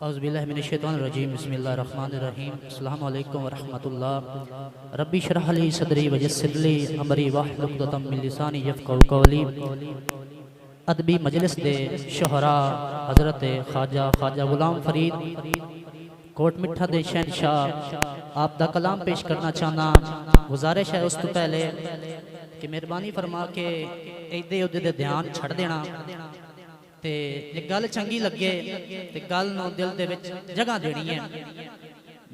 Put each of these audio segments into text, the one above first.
औज़ुबिल्लाहि मिनश्शैतानिर्रजीम बिस्मिल्लाहिर्रहमानिर्रहीम अस्सलामु अलैकुम वरहमतुल्लाह रब्बी इश्रह ली सदरी वयस्सिर ली अमरी वाहलुल उक़दतम मिन लिसानी यफ़क़हू क़ौली। अदबी मजलिस दे शोहरा हज़रत ख्वाजा गुलाम फरीद कोट मिठा दे शहनशाह आप दा कलाम पेश करना चाहना। गुजारिश है उस तो पहले कि मेहरबानी फरमा के इधे उधे दे ध्यान छड़ देना ते जे गल चंगी लगे ते गल नूं दिल दे विच जगह देनी है।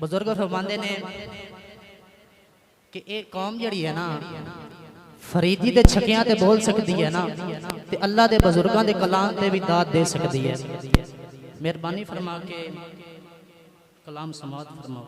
बुजुर्ग फरमांदे ने कि ये कौम जड़ी है ना फरीदी दे छकियां ते बोल सकती है ना ते अल्लाह दे बुजुर्गां दे कलाम ते भी दाद दे सकती है। मेहरबानी फरमा के कलाम समाअत फरमाओ।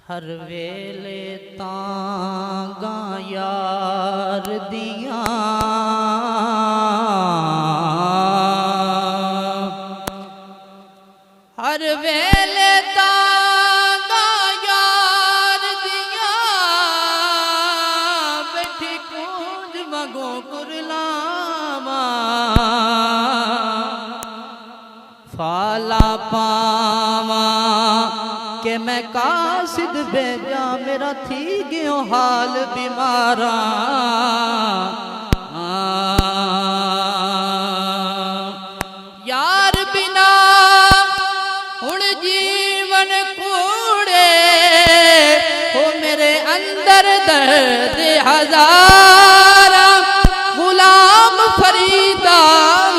हर वेले तांगा यार दिया हर वेले तांगा यार दिया बैठी कूंज मगो कुरलावा फाला पावा के मैं कासिद भेजा मेरा थी गयो हाल बीमारा यार बिना हुण जीवन कूड़े हो मेरे अंदर दर्द हजारा गुलाम फरीदा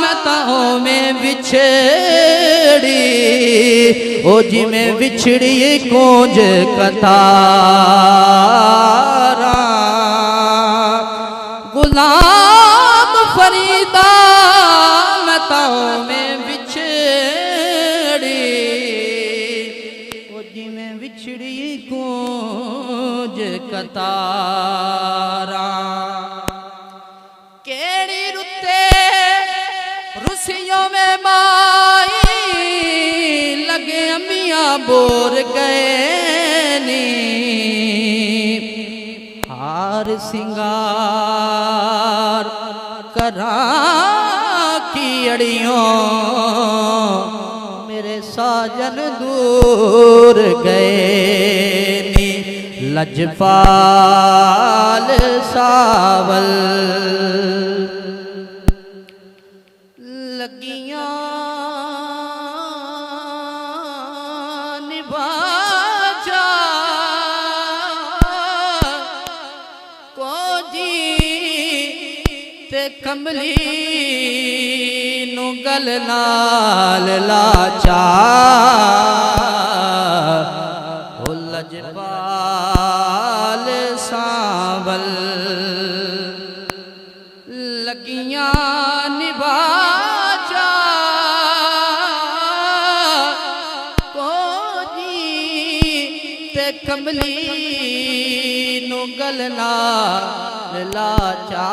मैं ताओ में बिछड़ी ओ जी में बिछड़ी कूंज कतारा गुलाम फरीदा मैं ताओ में बिछड़ी ओ जी में बिछड़ी कूंज कतारा केड़ी रुते रुसियों में माई लगे अमिया बोर गए नी हार सिंगार करा की अड़ियों मेरे साजन दूर गए नी लजपाल सावल लगियां कमली नु गल नाल लाचा हो लजपाल सावल लगियां निभाचा को जी ते कमली नु गल नाल लाचा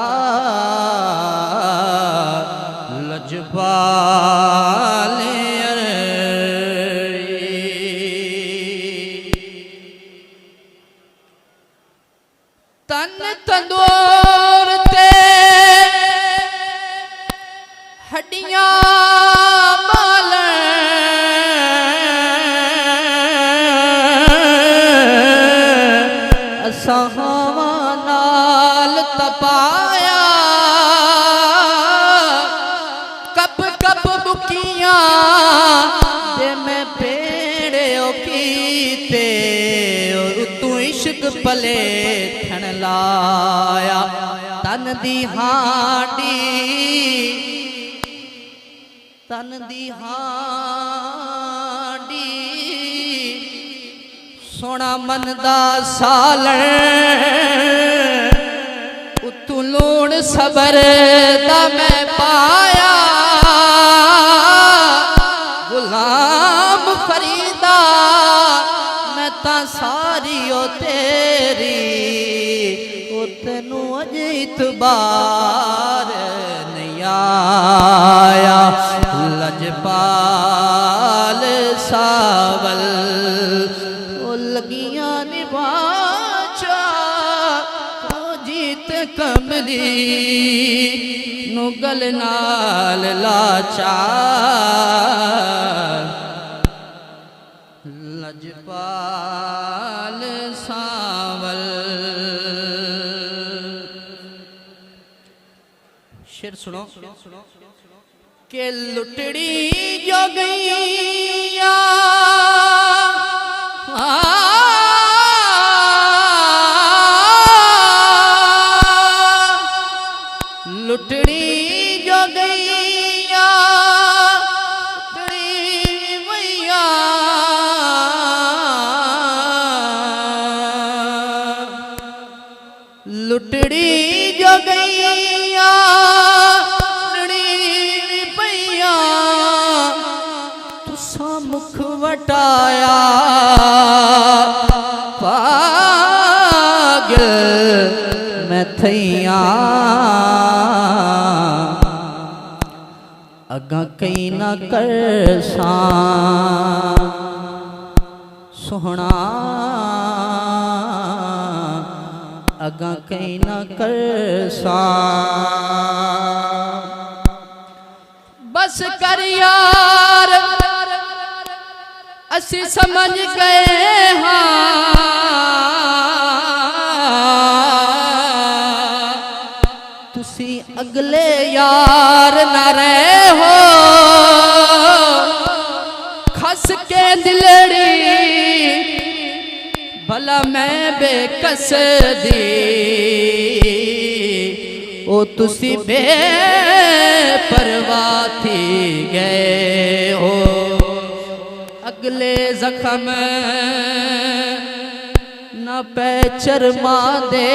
लजपाल तन तंदूर ते इश्क पले थन लाया तन दी हांडी सोना मन दा सालण उतू लूण सबर दा मैं पाया गुलाम फरीदा मैं ता सारी ओ तेरी ओ तेनू अजे इतबार नहीं आया लजपाल सावल ओ लगियां निभाचा ओ जीत कमली नुगल नाल लाचा लजपाल सावल। शेर सुनो के लुटड़ी जो गईया लुटड़ी जो गईया मैया लुटड़ी जो गईया मुख वटाया पागल मैं थैया अगा कई ना कर सा सोहना अगा कई ना कर सा बस कर यार असी समझ गए हाँ तुसी अगले यार न रहे हो खस के दिलड़ी भला मैं बेकस दी ओ तुसी बेपरवाह थी गए हो अगले जख्म न पैचर दे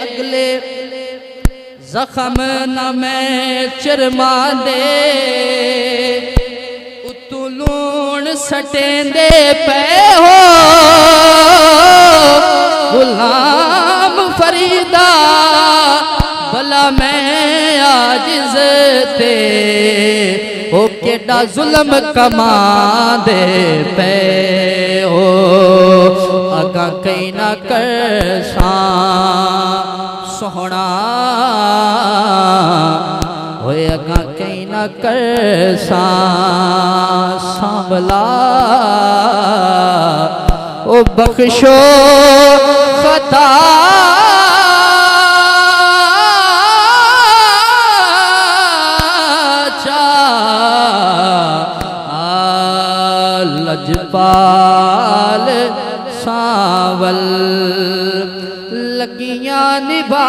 अगले जख्म न मैं चरमा दे उतू लूण सटेंदे पे हो गुलाम फरीदा भला मैं आजिज़ ते ओ केड़ा जुल्म कमा दे पे हो अगा कई ना कर सा सोहना होए अगा कई ना कर सा सांभला ओ बख्शो खता लजपाल सावल लगियां निभा